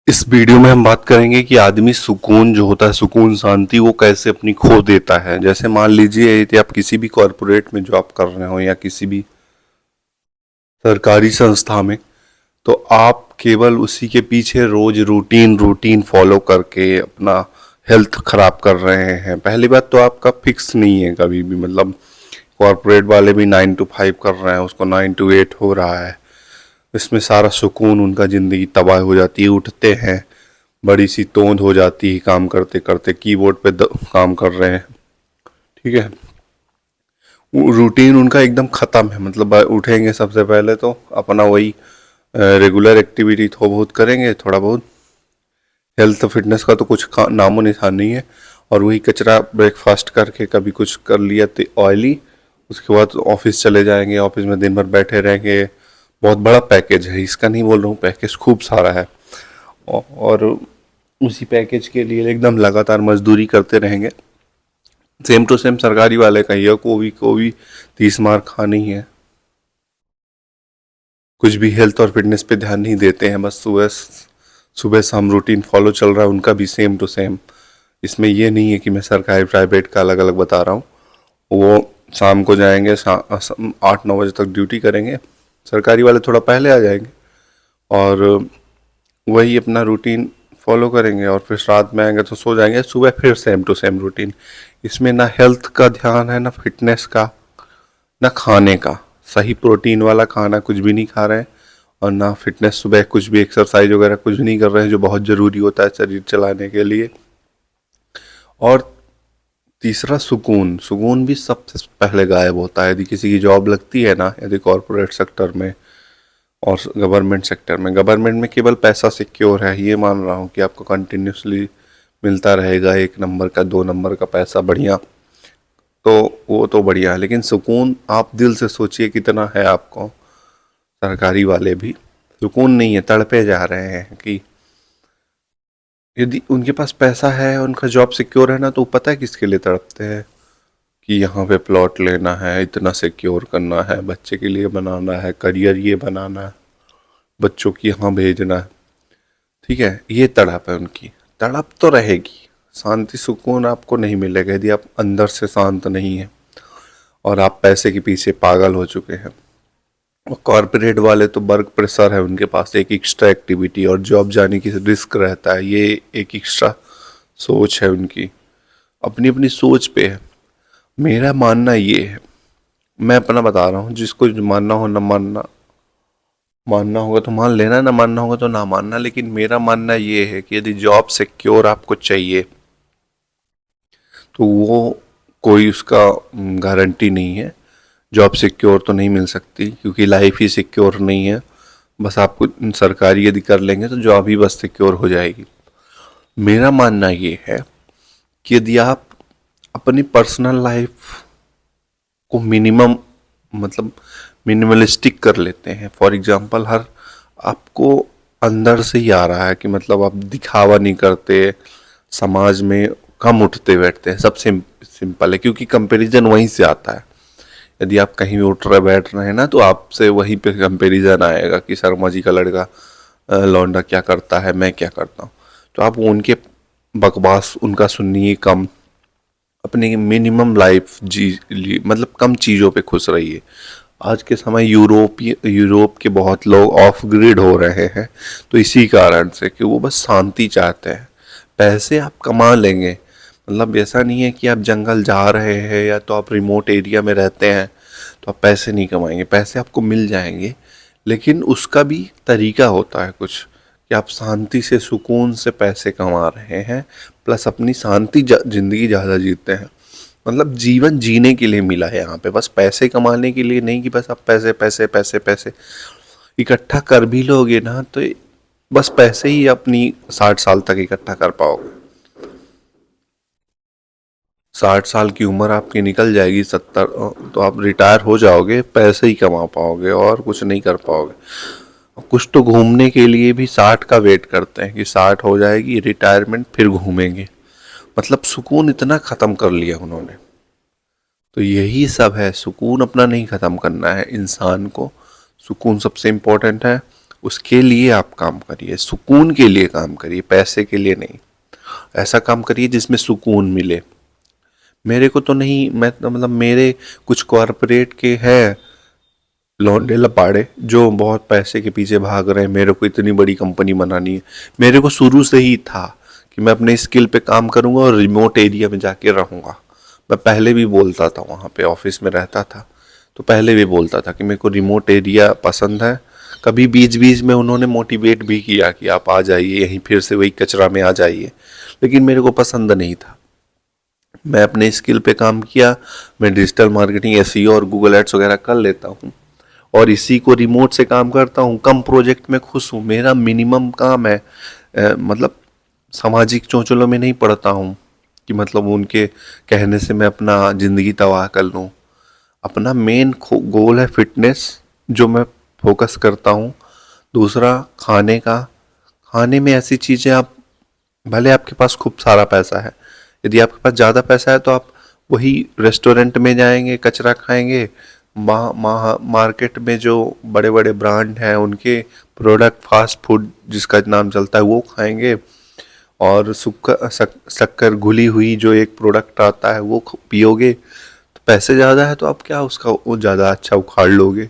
इस वीडियो में हम बात करेंगे कि आदमी सुकून जो होता है, सुकून शांति, वो कैसे अपनी खो देता है। जैसे मान लीजिए यदि आप किसी भी कॉरपोरेट में जॉब कर रहे हो या किसी भी सरकारी संस्था में, तो आप केवल उसी के पीछे रोज रूटीन रूटीन फॉलो करके अपना हेल्थ खराब कर रहे हैं। पहली बात तो आपका फिक्स नहीं है कभी भी, मतलब कॉरपोरेट वाले भी 9 to 5 कर रहे हैं, उसको 9 to 8 हो रहा है। इसमें सारा सुकून, उनका ज़िंदगी तबाह हो जाती है। उठते हैं, बड़ी सी तोंद हो जाती है काम करते करते, कीबोर्ड पे काम कर रहे हैं, ठीक है। वो रूटीन उनका एकदम ख़त्म है। मतलब उठेंगे सबसे पहले तो अपना वही रेगुलर एक्टिविटी थोड़ा बहुत करेंगे, थोड़ा बहुत हेल्थ फिटनेस का तो कुछ नामो निशान नहीं है, और वही कचरा ब्रेकफास्ट करके कभी कुछ कर लिया तो ऑयली। उसके बाद ऑफिस चले जाएंगे, ऑफिस में दिन भर बैठे रहेंगे। बहुत बड़ा पैकेज है, इसका नहीं बोल रहा हूँ, पैकेज खूब सारा है, और उसी पैकेज के लिए एकदम लगातार मजदूरी करते रहेंगे। सेम टू सेम सरकारी वाले का ही है, को भी 30 मार खानी है। कुछ भी हेल्थ और फिटनेस पे ध्यान नहीं देते हैं, बस सुबह सुबह शाम रूटीन फॉलो चल रहा है उनका भी सेम टू सेम। इसमें ये नहीं है कि मैं सरकारी प्राइवेट का अलग अलग बता रहा हूँ। वो शाम को जाएंगे, 8-9 बजे तक ड्यूटी करेंगे। सरकारी वाले थोड़ा पहले आ जाएंगे और वही अपना रूटीन फॉलो करेंगे, और फिर रात में आएंगे तो सो जाएंगे, सुबह फिर सेम टू सेम रूटीन। इसमें ना हेल्थ का ध्यान है, ना फिटनेस का, ना खाने का। सही प्रोटीन वाला खाना कुछ भी नहीं खा रहे हैं, और ना फिटनेस, सुबह कुछ भी एक्सरसाइज वगैरह कुछ नहीं कर रहे हैं जो बहुत ज़रूरी होता है शरीर चलाने के लिए। और तीसरा सुकून, सुकून भी सबसे पहले गायब होता है। यदि किसी की जॉब लगती है ना, यदि कॉरपोरेट सेक्टर में और गवर्नमेंट सेक्टर में, गवर्नमेंट में केवल पैसा सिक्योर है, ये मान रहा हूँ कि आपको कंटिन्यूसली मिलता रहेगा 1 नंबर का 2 नंबर का पैसा बढ़िया, तो वो तो बढ़िया है। लेकिन सुकून आप दिल से सोचिए कितना है आपको। सरकारी वाले भी सुकून नहीं है, तड़पे जा रहे हैं कि यदि उनके पास पैसा है, उनका जॉब सिक्योर है ना, तो पता है किसके लिए तड़पते हैं कि यहाँ पे प्लॉट लेना है, इतना सिक्योर करना है, बच्चे के लिए बनाना है, करियर ये बनाना है, बच्चों की यहाँ भेजना है, ठीक है। ये तड़प है उनकी। तड़प तो रहेगी, शांति सुकून आपको नहीं मिलेगा यदि आप अंदर से शांत नहीं है और आप पैसे के पीछे पागल हो चुके हैं। और कॉरपोरेट वाले तो वर्क प्रेशर है उनके पास, एक एक्स्ट्रा एक्टिविटी और जॉब जाने की रिस्क रहता है, ये एक एक्स्ट्रा सोच है उनकी। अपनी अपनी सोच पे है। मेरा मानना ये है, मैं अपना बता रहा हूँ, जिसको जो मानना हो ना मानना, मानना होगा तो मान लेना, ना मानना होगा तो ना मानना। लेकिन मेरा मानना ये है कि यदि जॉब सिक्योर आपको चाहिए तो वो कोई उसका गारंटी नहीं है। जॉब सिक्योर तो नहीं मिल सकती, क्योंकि लाइफ ही सिक्योर नहीं है। बस आपको सरकारी यदि कर लेंगे तो जॉब ही बस सिक्योर हो जाएगी। मेरा मानना ये है कि यदि आप अपनी पर्सनल लाइफ को मिनिमम, मतलब मिनिमलिस्टिक कर लेते हैं, फॉर एग्जांपल हर आपको अंदर से ही आ रहा है कि मतलब आप दिखावा नहीं करते, समाज में कम उठते बैठते हैं, सबसे सिंपल है, क्योंकि कंपैरिजन वहीं से आता है। यदि आप कहीं भी उठ रहे बैठ रहे हैं ना, तो आपसे वहीं पे कंपैरिजन आएगा कि शर्मा जी का लड़का लौंडा क्या करता है, मैं क्या करता हूँ। तो आप उनके बकवास उनका सुनिए कम, अपनी मिनिमम लाइफ जी, मतलब कम चीज़ों पे खुश रहिए। आज के समय यूरोप के बहुत लोग ऑफ ग्रिड हो रहे हैं, तो इसी कारण से कि वो बस शांति चाहते हैं। पैसे आप कमा लेंगे, मतलब ऐसा नहीं है कि आप जंगल जा रहे हैं या तो आप रिमोट एरिया में रहते हैं तो आप पैसे नहीं कमाएंगे, पैसे आपको मिल जाएंगे। लेकिन उसका भी तरीका होता है कुछ, कि आप शांति से सुकून से पैसे कमा रहे हैं, प्लस अपनी शांति जिंदगी ज़्यादा जीते हैं। मतलब जीवन जीने के लिए मिला है यहाँ पे, बस पैसे कमाने के लिए नहीं कि बस आप पैसे पैसे पैसे पैसे इकट्ठा कर भी लोगे ना, तो बस पैसे ही अपनी 60 साल तक इकट्ठा कर पाओगे। 60 साल की उम्र आपकी निकल जाएगी, 70, तो आप रिटायर हो जाओगे, पैसे ही कमा पाओगे और कुछ नहीं कर पाओगे। कुछ तो घूमने के लिए भी 60 का वेट करते हैं कि 60 हो जाएगी रिटायरमेंट, फिर घूमेंगे। मतलब सुकून इतना ख़त्म कर लिया उन्होंने। तो यही सब है, सुकून अपना नहीं ख़त्म करना है इंसान को। सुकून सबसे इम्पोर्टेंट है। उसके लिए आप काम करिए, सुकून के लिए काम करिए, पैसे के लिए नहीं। ऐसा काम करिए जिसमें सुकून मिले। मेरे को तो नहीं, मैं तो मतलब मेरे कुछ कॉरपोरेट के हैं लौंडे लपाड़े जो बहुत पैसे के पीछे भाग रहे हैं, मेरे को इतनी बड़ी कंपनी बनानी है। मेरे को शुरू से ही था कि मैं अपने स्किल पे काम करूंगा और रिमोट एरिया में जाके रहूंगा। मैं पहले भी बोलता था, वहाँ पे ऑफिस में रहता था तो पहले भी बोलता था कि मेरे को रिमोट एरिया पसंद है। कभी बीच बीच में उन्होंने मोटिवेट भी किया कि आप आ जाइए यहीं, फिर से वही कचरा में आ जाइए, लेकिन मेरे को पसंद नहीं था। मैं अपने स्किल पे काम किया। मैं डिजिटल मार्केटिंग, एसईओ और गूगल एड्स वगैरह कर लेता हूँ और इसी को रिमोट से काम करता हूँ। कम प्रोजेक्ट में खुश हूँ। मेरा मिनिमम काम है, मतलब सामाजिक चौचलों में नहीं पड़ता हूँ कि मतलब उनके कहने से मैं अपना ज़िंदगी तबाह कर लूँ। अपना मेन गोल है फिटनेस, जो मैं फोकस करता हूँ। दूसरा खाने का। खाने में ऐसी चीज़ें, आप भले आपके पास खूब सारा पैसा है, यदि आपके पास ज़्यादा पैसा है तो आप वही रेस्टोरेंट में जाएंगे, कचरा खाएंगे। मार्केट में जो बड़े बड़े ब्रांड हैं उनके प्रोडक्ट, फास्ट फूड जिसका नाम चलता है, वो खाएंगे। और शक्कर घुली हुई जो एक प्रोडक्ट आता है वो पियोगे। तो पैसे ज़्यादा है तो आप क्या उसका वो ज़्यादा अच्छा उखाड़ लोगे।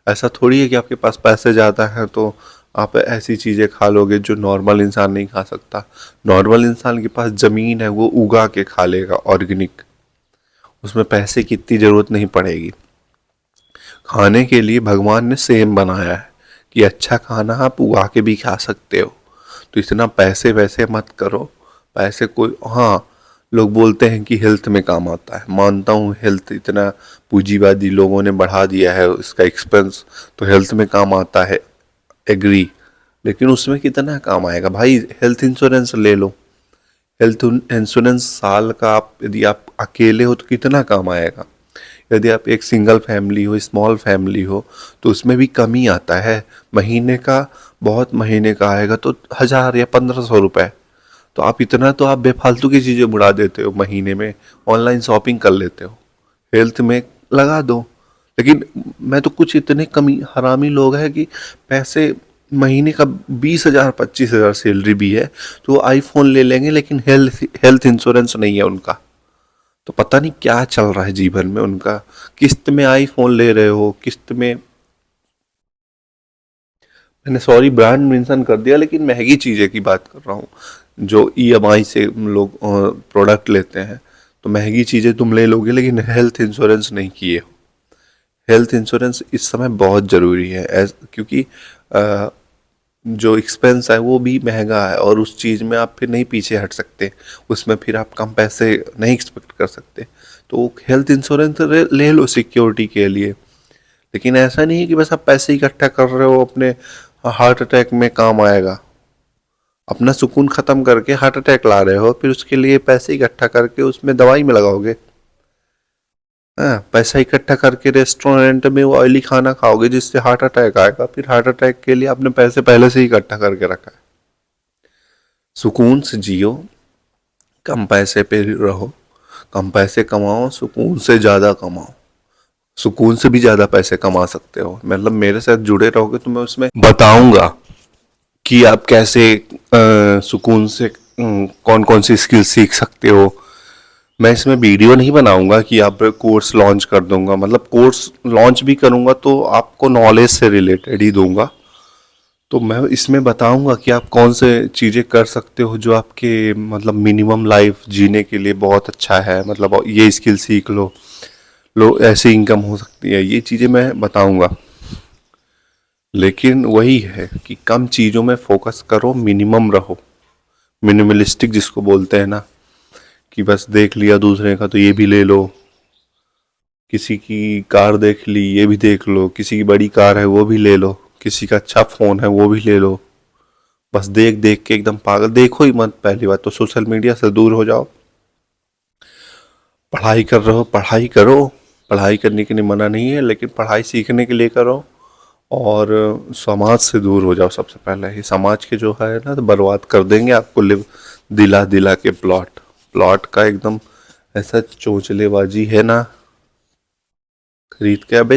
ऐसा थोड़ी है कि आपके पास पैसे ज़्यादा हैं तो आप ऐसी चीज़ें खा लोगे जो नॉर्मल इंसान नहीं खा सकता। नॉर्मल इंसान के पास ज़मीन है, वो उगा के खा लेगा ऑर्गेनिक, उसमें पैसे की इतनी ज़रूरत नहीं पड़ेगी। खाने के लिए भगवान ने सेम बनाया है कि अच्छा खाना आप उगा के भी खा सकते हो। तो इतना पैसे वैसे मत करो। पैसे कोई, हाँ, लोग बोलते हैं कि हेल्थ में काम आता है। मानता हूँ हेल्थ इतना पूंजीवादी लोगों ने बढ़ा दिया है इसका एक्सपेंस, तो हेल्थ में काम आता है, एग्री। लेकिन उसमें कितना काम आएगा भाई? हेल्थ इंश्योरेंस ले लो। हेल्थ इंश्योरेंस साल का आप यदि आप अकेले हो तो कितना काम आएगा। यदि आप एक सिंगल फैमिली हो, स्मॉल फैमिली हो, तो उसमें भी कमी आता है। महीने का, बहुत महीने का आएगा तो 1000 या 1500 रुपए। तो आप इतना तो आप बेफालतू की चीज़ें बुढ़ा देते हो महीने में, ऑनलाइन शॉपिंग कर लेते हो, हेल्थ में लगा दो। लेकिन मैं तो, कुछ इतने कमी हरामी लोग हैं कि पैसे, महीने का 20,000 25,000 सैलरी भी है तो वो आईफोन ले लेंगे, लेकिन हेल्थ हेल्थ इंश्योरेंस नहीं है उनका। तो पता नहीं क्या चल रहा है जीवन में उनका। किस्त में आईफोन ले रहे हो, किस्त में, मैंने सॉरी ब्रांड मेंशन कर दिया, लेकिन महंगी चीज़ें की बात कर रहा हूँ। जो ईएमआई से लोग प्रोडक्ट लेते हैं, तो महंगी चीज़ें तुम ले लोगे लेकिन हेल्थ इंश्योरेंस नहीं किए हो। हेल्थ इंश्योरेंस इस समय बहुत ज़रूरी है, क्योंकि अ, जो एक्सपेंस है वो भी महंगा है और उस चीज़ में आप फिर नहीं पीछे हट सकते। उसमें फिर आप कम पैसे नहीं एक्सपेक्ट कर सकते। तो हेल्थ इंश्योरेंस ले लो सिक्योरिटी के लिए। लेकिन ऐसा नहीं है कि बस आप पैसे इकट्ठा कर रहे हो अपने हार्ट अटैक में काम आएगा। अपना सुकून ख़त्म करके हार्ट अटैक ला रहे हो, फिर उसके लिए पैसे इकट्ठा करके उसमें दवाई में लगाओगे। हाँ, पैसा इकट्ठा करके रेस्टोरेंट में वो ऑयली खाना खाओगे जिससे हार्ट अटैक आएगा। फिर हार्ट अटैक के लिए आपने पैसे पहले से ही इकट्ठा करके रखा है। सुकून से जियो, कम पैसे पे रहो, कम पैसे कमाओ, सुकून से ज़्यादा कमाओ। सुकून से भी ज़्यादा पैसे कमा सकते हो। मतलब मेरे साथ जुड़े रहोगे तो मैं उसमें बताऊंगा कि आप कैसे सुकून से कौन कौन सी स्किल सीख सकते हो। मैं इसमें वीडियो नहीं बनाऊंगा कि आप कोर्स लॉन्च कर दूंगा। मतलब कोर्स लॉन्च भी करूंगा तो आपको नॉलेज से रिलेटेड ही दूंगा। तो मैं इसमें बताऊंगा कि आप कौन से चीज़ें कर सकते हो जो आपके मतलब मिनिमम लाइफ जीने के लिए बहुत अच्छा है। मतलब ये स्किल सीख लो, ऐसे इनकम हो सकती है, ये चीज़ें मैं बताऊंगा। लेकिन वही है कि कम चीज़ों में फोकस करो, मिनिमम रहो। मिनिमलिस्टिक जिसको बोलते हैं ना, कि बस देख लिया दूसरे का तो ये भी ले लो, किसी की कार देख ली ये भी देख लो, किसी की बड़ी कार है वो भी ले लो, किसी का अच्छा फ़ोन है वो भी ले लो। बस देख देख के एकदम पागल। देखो ही मत। पहली बात तो सोशल मीडिया से दूर हो जाओ। पढ़ाई कर रहे हो, पढ़ाई करो। पढ़ाई करने के लिए मना नहीं है, लेकिन पढ़ाई सीखने के लिए करो। और समाज से दूर हो जाओ। सबसे पहले ये समाज के जो है ना, तो बर्बाद कर देंगे आपको। लिव दिला दिला के प्लॉट प्लॉट का एकदम ऐसा चोचलेबाजी है ना, खरीद के। अब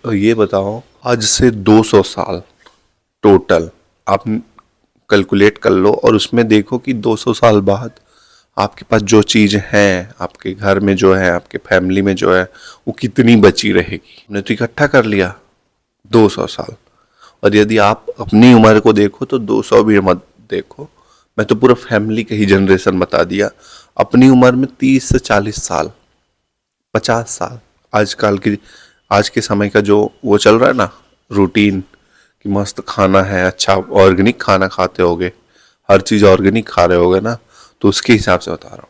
ये बताओ, आज से 200 साल टोटल आप कैलकुलेट कर लो और उसमें देखो कि 200 साल बाद आपके पास जो चीज़ हैं, आपके घर में जो है, आपके फैमिली में जो है, वो कितनी बची रहेगी। हमने तो इकट्ठा कर लिया 200 साल, और यदि आप अपनी उम्र को देखो तो 200 भी मत देखो, मैं तो पूरा फैमिली का ही जनरेशन बता दिया। अपनी उम्र में 30 से 40 साल, 50 साल, आजकल की आज के समय का जो वो चल रहा है ना रूटीन, कि मस्त खाना है, अच्छा ऑर्गेनिक खाना खाते होगे, हर चीज़ ऑर्गेनिक खा रहे होगे ना, तो उसके हिसाब से बता रहा हूँ।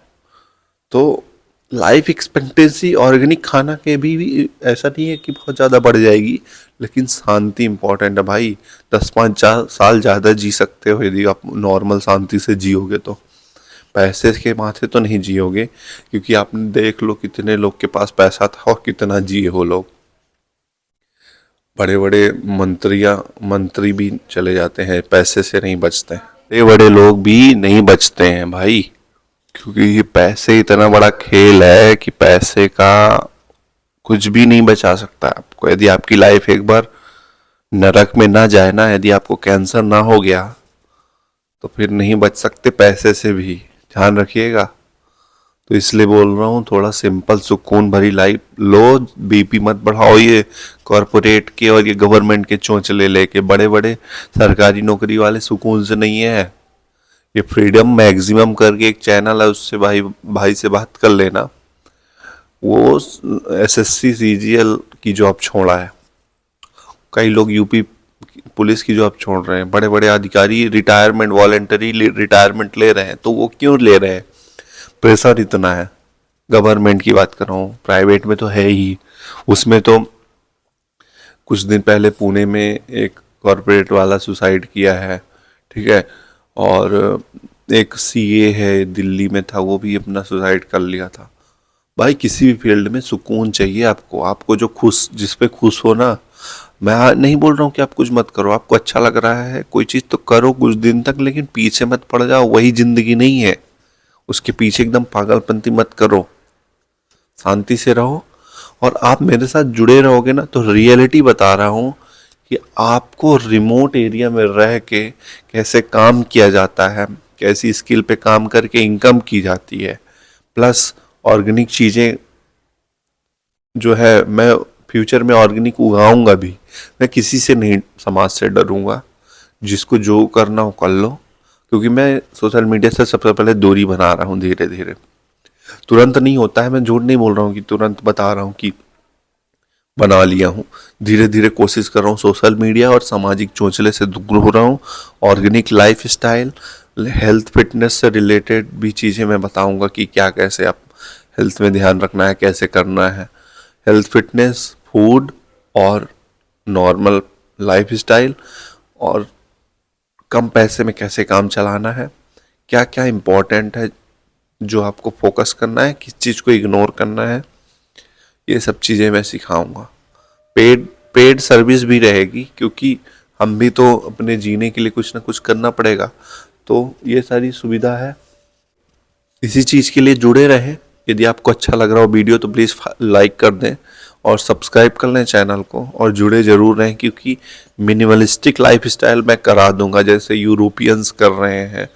तो लाइफ एक्सपेक्टेंसी ऑर्गेनिक खाना के भी ऐसा नहीं है कि बहुत ज़्यादा बढ़ जाएगी, लेकिन शांति इंपॉर्टेंट है भाई। 10-5 साल ज़्यादा जी सकते हो यदि आप नॉर्मल शांति से जियोगे तो। पैसे के माथे तो नहीं जियोगे, क्योंकि आपने देख लो कितने लोग के पास पैसा था और कितना जिए हो लोग। बड़े बड़े मंत्री भी चले जाते हैं, पैसे से नहीं बचते हैं। बड़े बड़े लोग भी नहीं बचते हैं भाई, क्योंकि ये पैसे इतना बड़ा खेल है कि पैसे का कुछ भी नहीं बचा सकता आपको। यदि आपकी लाइफ एक बार नरक में ना जाए ना, यदि आपको कैंसर ना हो गया, तो फिर नहीं बच सकते पैसे से भी, ध्यान रखिएगा। तो इसलिए बोल रहा हूँ, थोड़ा सिंपल सुकून भरी लाइफ लो, बीपी मत बढ़ाओ ये कॉरपोरेट के और ये गवर्नमेंट के चोंचले लेके। बड़े बड़े सरकारी नौकरी वाले सुकून से नहीं है। ये फ्रीडम मैक्सिमम करके एक चैनल है, उससे भाई से बात कर लेना। वो एसएससी सीजीएल की जॉब छोड़ा है, कई लोग यूपी पुलिस की जॉब छोड़ रहे हैं, बड़े बड़े अधिकारी रिटायरमेंट, वॉलेंटरी रिटायरमेंट ले रहे हैं। तो वो क्यों ले रहे हैं? प्रेशर इतना है। गवर्नमेंट की बात कर रहा हूँ, प्राइवेट में तो है ही। उसमें तो कुछ दिन पहले पुणे में एक कॉरपोरेट वाला सुसाइड किया है, ठीक है, और एक सीए है दिल्ली में था, वो भी अपना सुसाइड कर लिया था। भाई किसी भी फील्ड में सुकून चाहिए आपको, आपको जो जिस पे खुश हो ना। मैं नहीं बोल रहा हूँ कि आप कुछ मत करो, आपको अच्छा लग रहा है कोई चीज़ तो करो कुछ दिन तक, लेकिन पीछे मत पड़ जाओ, वही जिंदगी नहीं है। उसके पीछे एकदम पागलपंती मत करो, शांति से रहो। और आप मेरे साथ जुड़े रहोगे ना, तो रियलिटी बता रहा हूँ कि आपको रिमोट एरिया में रह के कैसे काम किया जाता है, कैसी स्किल पे काम करके इनकम की जाती है, प्लस ऑर्गेनिक चीज़ें जो है, मैं फ्यूचर में ऑर्गेनिक उगाऊंगा भी। मैं किसी से नहीं, समाज से डरूंगा। जिसको जो करना हो कर लो, क्योंकि मैं सोशल मीडिया से सबसे पहले दूरी बना रहा हूँ धीरे धीरे। तुरंत नहीं होता है, मैं झूठ नहीं बोल रहा हूँ कि तुरंत बता रहा हूँ कि बना लिया हूँ। धीरे धीरे कोशिश कर रहा हूँ सोशल मीडिया और सामाजिक चोंचले से दूर हो रहा हूँ। Organic life style, health fitness से रिलेटेड भी चीज़ें मैं बताऊँगा कि क्या कैसे आप हेल्थ में ध्यान रखना है, कैसे करना है। हेल्थ फिटनेस, फूड और नॉर्मल लाइफ स्टाइल, और कम पैसे में कैसे काम चलाना है, क्या क्या इम्पोर्टेंट है जो आपको फोकस करना है, किस चीज़ को इग्नोर करना है, ये सब चीज़ें मैं सिखाऊंगा। पेड सर्विस भी रहेगी, क्योंकि हम भी तो अपने जीने के लिए कुछ ना कुछ करना पड़ेगा। तो ये सारी सुविधा है, इसी चीज़ के लिए जुड़े रहें। यदि आपको अच्छा लग रहा हो वीडियो तो प्लीज़ लाइक कर दें और सब्सक्राइब कर लें चैनल को, और जुड़े ज़रूर रहें, क्योंकि मिनिमलिस्टिक लाइफ स्टाइल मैं करा दूंगा, जैसे यूरोपियंस कर रहे हैं,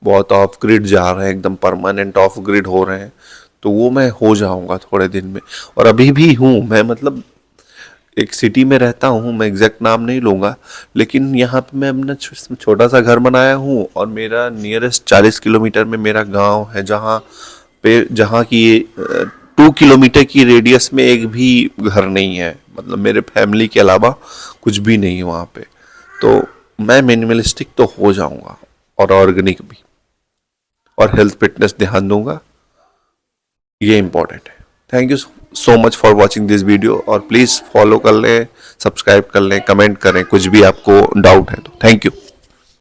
बहुत ऑफ ग्रिड जा रहे हैं, एकदम परमानेंट ऑफ ग्रिड हो रहे हैं। तो वो मैं हो जाऊंगा थोड़े दिन में, और अभी भी हूँ मैं। मतलब एक सिटी में रहता हूँ, मैं एग्जैक्ट नाम नहीं लूँगा, लेकिन यहाँ पे मैं अपना छोटा सा घर बनाया हूँ, और मेरा नियरेस्ट 40 किलोमीटर में मेरा गांव है, जहाँ की 2 किलोमीटर की रेडियस में एक भी घर नहीं है। मतलब मेरे फैमिली के अलावा कुछ भी नहीं है वहाँ पे। तो मैं मिनिमलिस्टिक तो हो जाऊँगा, और ऑर्गेनिक भी, और हेल्थ फिटनेस ध्यान दूंगा, ये इंपॉर्टेंट है। Thank you so much for watching this video, और प्लीज़ फॉलो कर लें, सब्सक्राइब कर लें, कमेंट करें कुछ भी आपको डाउट है तो। Thank you.